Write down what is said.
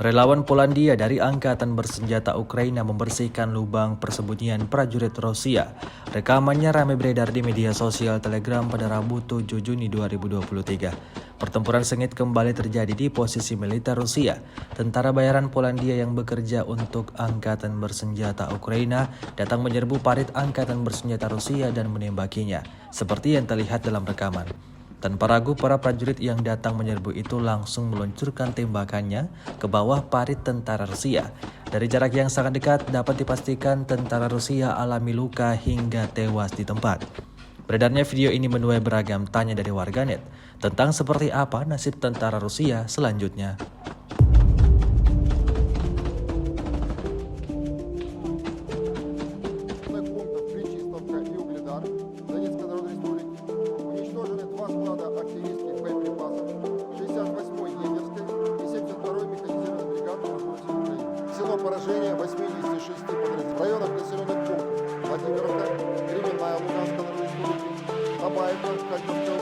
Relawan Polandia dari Angkatan Bersenjata Ukraina membersihkan lubang persembunyian prajurit Rusia. Rekamannya ramai beredar di media sosial Telegram pada Rabu 7 Juni 2023. Pertempuran sengit kembali terjadi di posisi militer Rusia. Tentara bayaran Polandia yang bekerja untuk Angkatan Bersenjata Ukraina datang menyerbu parit Angkatan Bersenjata Rusia dan menembakinya, seperti yang terlihat dalam rekaman. Tanpa ragu, para prajurit yang datang menyerbu itu langsung meluncurkan tembakannya ke bawah parit tentara Rusia. Dari jarak yang sangat dekat, dapat dipastikan tentara Rusia alami luka hingga tewas di tempat. Beredarnya video ini menuai beragam tanya dari warganet tentang seperti apa nasib tentara Rusia selanjutnya. Село поражения 86 подразделений. В районах населенных пунктов Владимировка, Кременная, Луганская Народная Республика, Абаевка, Харьковская